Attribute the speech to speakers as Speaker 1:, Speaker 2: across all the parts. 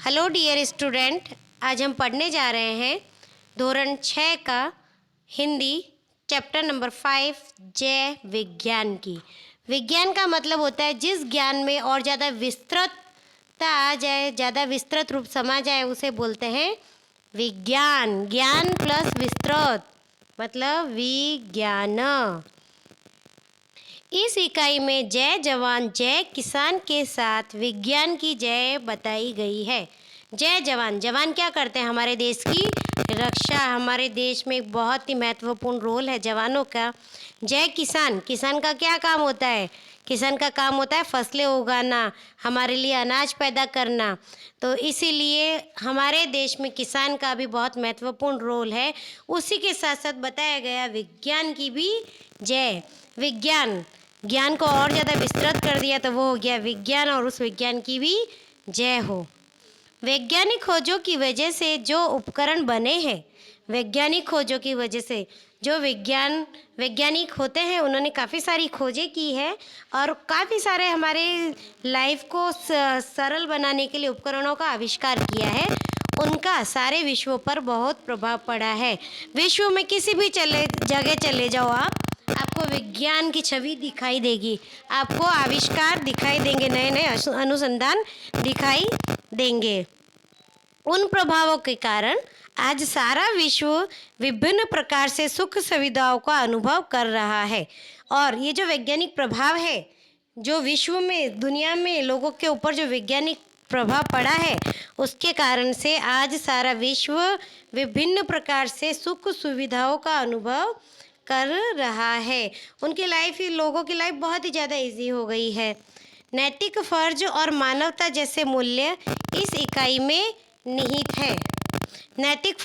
Speaker 1: Hello dear student, आज हम पढ़ने जा रहे हैं धोरण 6 का हिंदी चैप्टर नंबर 5 जय विज्ञान की। विज्ञान का मतलब होता है जिस ज्ञान में और ज़्यादा विस्तृतता आ जाए, ज़्यादा विस्तृत रूप समा जाए, उसे बोलते हैं विज्ञान। ज्ञान प्लस विस्तृत मतलब विज्ञान। इस इकाई में जय जवान जय किसान के साथ विज्ञान की जय बताई गई है। जय जवान, जवान क्या करते हैं? हमारे देश की रक्षा। हमारे देश में एक बहुत ही महत्वपूर्ण रोल है जवानों का। जय किसान, किसान का क्या काम होता है? किसान का काम होता है फसलें उगाना, हमारे लिए अनाज पैदा करना। तो इसीलिए हमारे देश में किसान का भी बहुत महत्वपूर्ण रोल है। उसी के साथ साथ बताया गया विज्ञान की भी जय। विज्ञान, ज्ञान को और ज़्यादा विस्तृत कर दिया तो वो हो गया विज्ञान, और उस विज्ञान की भी जय हो। वैज्ञानिक खोजों की वजह से जो उपकरण बने हैं, वैज्ञानिक खोजों की वजह से जो वैज्ञानिक होते हैं, उन्होंने काफ़ी सारी खोजें की है और काफ़ी सारे हमारे लाइफ को सरल बनाने के लिए उपकरणों का आविष्कार किया है। उनका सारे विश्व पर बहुत प्रभाव पड़ा है। विश्व में किसी भी जगह चले जाओ आपको विज्ञान की छवि दिखाई देगी, आपको आविष्कार दिखाई देंगे, नए नए अनुसंधान दिखाई देंगे। उन प्रभावों के कारण आज सारा विश्व विभिन्न प्रकार से सुख सुविधाओं का अनुभव कर रहा है। और ये जो वैज्ञानिक प्रभाव है, जो विश्व में, दुनिया में लोगों के ऊपर जो वैज्ञानिक प्रभाव पड़ा है, उसके कारण से आज सारा विश्व विभिन्न प्रकार से सुख सुविधाओं का अनुभव कर रहा है। उनकी लाइफ, लोगों की लाइफ बहुत ही ज़्यादा इजी हो गई है। नैतिक फर्ज और मानवता जैसे मूल्य इस इकाई में निहित है। नैतिक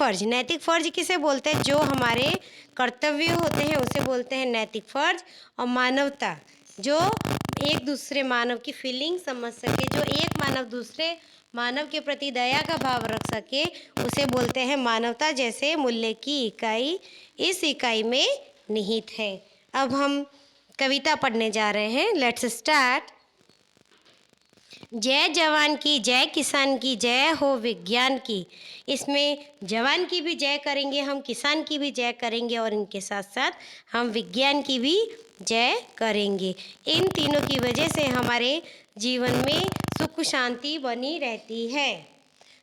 Speaker 1: फर्ज किसे बोलते हैं? जो हमारे कर्तव्य होते हैं उसे बोलते हैं नैतिक फर्ज। और मानवता, जो एक दूसरे मानव की फीलिंग समझ सके, जो एक मानव दूसरे मानव के प्रति दया का भाव रख सके, उसे बोलते हैं मानवता जैसे मूल्य की इकाई इस इकाई में निहित है। अब हम कविता पढ़ने जा रहे हैं। Let's start. जय जवान की जय किसान की जय हो विज्ञान की। इसमें जवान की भी जय करेंगे हम, किसान की भी जय करेंगे और इनके साथ साथ हम विज्ञान की भी जय करेंगे। इन तीनों की वजह से हमारे जीवन में सुख शांति बनी रहती है।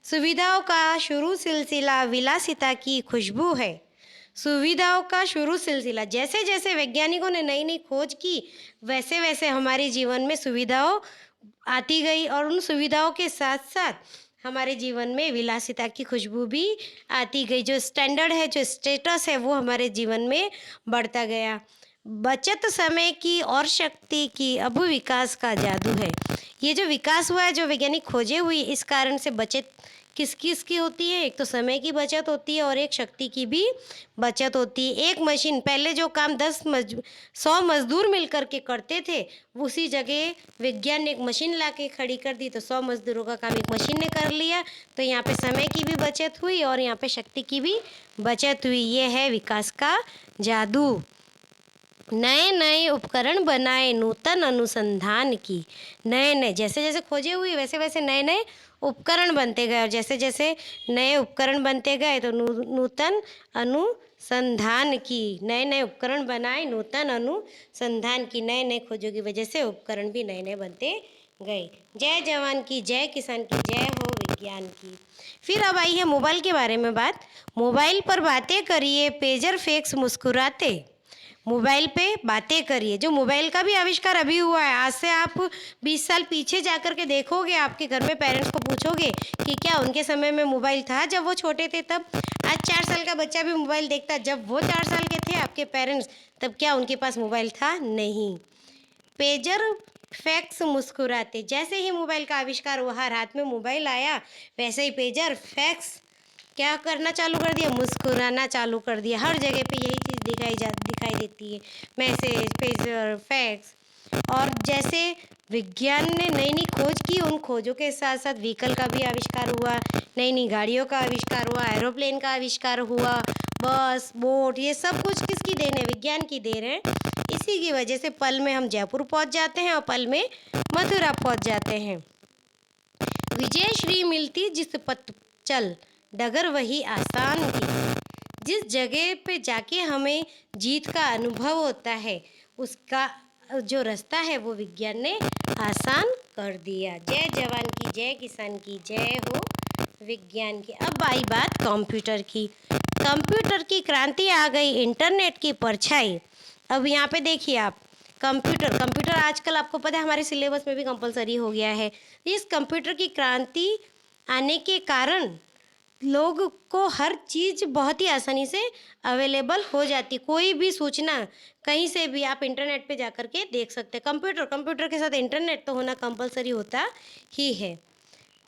Speaker 1: सुविधाओं का शुरू सिलसिला विलासिता की खुशबू है। सुविधाओं का शुरू सिलसिला, जैसे जैसे वैज्ञानिकों ने नई नई खोज की, वैसे वैसे हमारे जीवन में सुविधाओं आती गई और उन सुविधाओं के साथ साथ हमारे जीवन में विलासिता की खुशबू भी आती गई। जो स्टैंडर्ड है, जो स्टेटस है, वो हमारे जीवन में बढ़ता गया। बचत समय की और शक्ति की अब विकास का जादू है। ये जो विकास हुआ है, जो वैज्ञानिक खोजें हुई, इस कारण से बचत किस किस की होती है? एक तो समय की बचत होती है और एक शक्ति की भी बचत होती है। एक मशीन, पहले जो काम 100 मजदूर मिल करके करते थे, उसी जगह विज्ञान ने एक मशीन ला के खड़ी कर दी, तो 100 मजदूरों का काम एक मशीन ने कर लिया। तो यहाँ पे समय की भी बचत हुई और यहाँ पे शक्ति की भी बचत हुई। ये है विकास का जादू। नए नए उपकरण बनाए नूतन अनुसंधान की। नए नए, जैसे जैसे खोजे हुई वैसे वैसे नए नए उपकरण बनते गए, और जैसे जैसे नए उपकरण बनते गए तो नूतन अनुसंधान की। नए नए उपकरण बनाए, नूतन अनुसंधान की। नए नए खोजों की वजह से उपकरण भी नए नए बनते गए। जय जवान की जय किसान की जय हो विज्ञान की। फिर अब आई है मोबाइल के बारे में बात। मोबाइल पर बातें करिए, पेजर फैक्स मुस्कुराते। मोबाइल पे बातें करिए। जो मोबाइल का भी आविष्कार अभी हुआ है, आज से आप 20 साल पीछे जाकर के देखोगे, आपके घर में पेरेंट्स को पूछोगे कि क्या उनके समय में मोबाइल था जब वो छोटे थे तब? आज 4 साल का बच्चा भी मोबाइल देखता है। जब वो 4 साल के थे आपके पेरेंट्स, तब क्या उनके पास मोबाइल था? नहीं। पेजर फैक्स मुस्कुराते। जैसे ही मोबाइल का आविष्कार हुआ, हर हाथ में मोबाइल आया, वैसे ही पेजर फैक्स क्या करना चालू कर दिया? मुस्कुराना चालू कर दिया। हर जगह पे यही चीज़ दिखाई देती है, मैसेज, पेजर, फैक्स। और जैसे विज्ञान ने नई नई खोज की, उन खोजों के साथ साथ व्हीकल का भी आविष्कार हुआ, नई नई गाड़ियों का आविष्कार हुआ, एरोप्लेन का आविष्कार हुआ, बस, बोट, ये सब कुछ किसकी देन है? विज्ञान की देन है। इसी की वजह से पल में हम जयपुर पहुंच जाते हैं और पल में मथुरा पहुंच जाते हैं। विजय श्री मिलती जिस पथ चल, डगर वही आसान की। जिस जगह पे जाके हमें जीत का अनुभव होता है, उसका जो रास्ता है वो विज्ञान ने आसान कर दिया। जय जवान की, जय किसान की, जय हो विज्ञान की। अब आई बात कंप्यूटर की। कंप्यूटर की क्रांति आ गई, इंटरनेट की परछाई। अब यहाँ पे देखिए आप, कंप्यूटर आजकल आपको पता है हमारे सिलेबस में भी कंपलसरी हो गया है। इस कंप्यूटर की क्रांति आने के कारण लोग को हर चीज़ बहुत ही आसानी से अवेलेबल हो जाती। कोई भी सूचना कहीं से भी आप इंटरनेट पे जा कर के देख सकते हैं। कंप्यूटर के साथ इंटरनेट तो होना कंपलसरी होता ही है।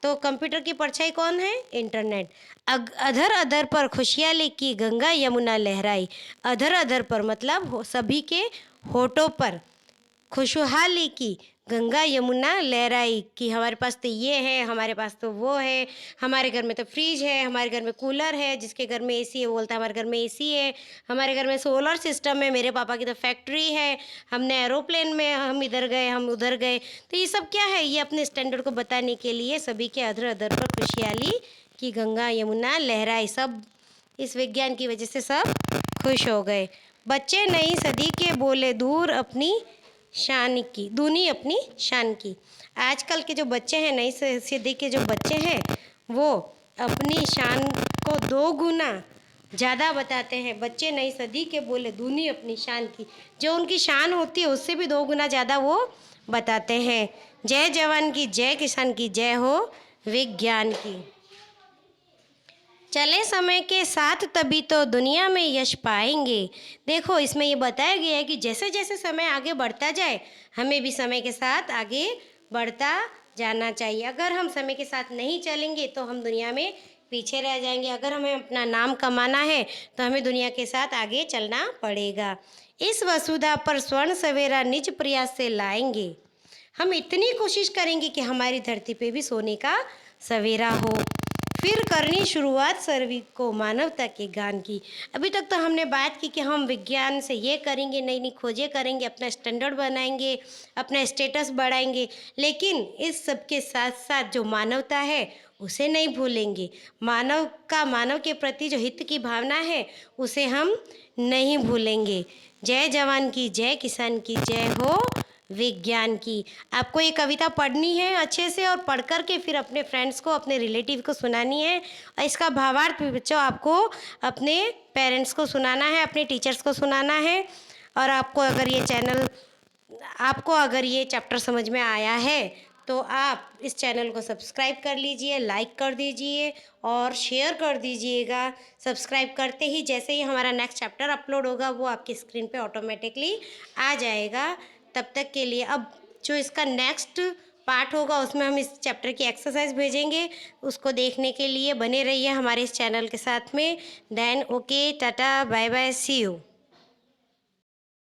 Speaker 1: तो कंप्यूटर की परछाई कौन है? इंटरनेट। अधर अधर पर खुशहाली की गंगा यमुना लहराई। अधर अधर पर मतलब सभी के होठों पर खुशहाली की गंगा यमुना लहराई कि हमारे पास तो ये है, हमारे पास तो वो है, हमारे घर में तो फ्रिज है, हमारे घर में कूलर है, जिसके घर में एसी है वो बोलता है हमारे घर में एसी है, हमारे घर में सोलर सिस्टम है, मेरे पापा की तो फैक्ट्री है, हमने एरोप्लेन में हम इधर गए, हम उधर गए। तो ये सब क्या है? ये अपने स्टैंडर्ड को बताने के लिए सभी के अधर अधर पर खुशहाली की गंगा यमुना लहराई। सब इस विज्ञान की वजह से सब खुश हो गए। बच्चे नई सदी के बोले दूर अपनी शान की, दूनी अपनी शान की। आजकल के जो बच्चे हैं, नई सदी के जो बच्चे हैं, वो अपनी शान को 2 गुना ज़्यादा बताते हैं। बच्चे नई सदी के बोले दूनी अपनी शान की। जो उनकी शान होती है उससे भी 2 गुना ज़्यादा वो बताते हैं। जय जवान की, जय किसान की, जय हो विज्ञान की। चले समय के साथ तभी तो दुनिया में यश पाएंगे। देखो इसमें ये बताया गया है कि जैसे जैसे समय आगे बढ़ता जाए, हमें भी समय के साथ आगे बढ़ता जाना चाहिए। अगर हम समय के साथ नहीं चलेंगे तो हम दुनिया में पीछे रह जाएंगे। अगर हमें अपना नाम कमाना है तो हमें दुनिया के साथ आगे चलना पड़ेगा। इस वसुधा पर स्वर्ण सवेरा निज प्रयास से लाएंगे। हम इतनी कोशिश करेंगे कि हमारी धरती पे भी सोने का सवेरा हो। फिर करनी शुरुआत सर्वी को मानवता के गान की। अभी तक तो हमने बात की कि हम विज्ञान से ये करेंगे, नई नई खोजें करेंगे, अपना स्टैंडर्ड बनाएंगे, अपना स्टेटस बढ़ाएंगे, लेकिन इस सब के साथ साथ जो मानवता है उसे नहीं भूलेंगे। मानव के प्रति जो हित की भावना है उसे हम नहीं भूलेंगे। जय जवान की, जय किसान की, जय हो विज्ञान की। आपको ये कविता पढ़नी है अच्छे से और पढ़ कर के फिर अपने फ्रेंड्स को, अपने रिलेटिव को सुनानी है। और इसका भावार्थ भी बच्चों आपको अपने पेरेंट्स को सुनाना है, अपने टीचर्स को सुनाना है। और आपको अगर ये चैप्टर समझ में आया है तो आप इस चैनल को सब्सक्राइब कर लीजिए, लाइक कर दीजिए और शेयर कर दीजिएगा। सब्सक्राइब करते ही जैसे ही हमारा नेक्स्ट चैप्टर अपलोड होगा वो आपकी स्क्रीन पे ऑटोमेटिकली आ जाएगा। तब तक के लिए अब जो इसका नेक्स्ट पार्ट होगा उसमें हम इस चैप्टर की एक्सरसाइज भेजेंगे। उसको देखने के लिए बने रहिए हमारे इस चैनल के साथ में। Then okay, ta ta, bye bye, see you.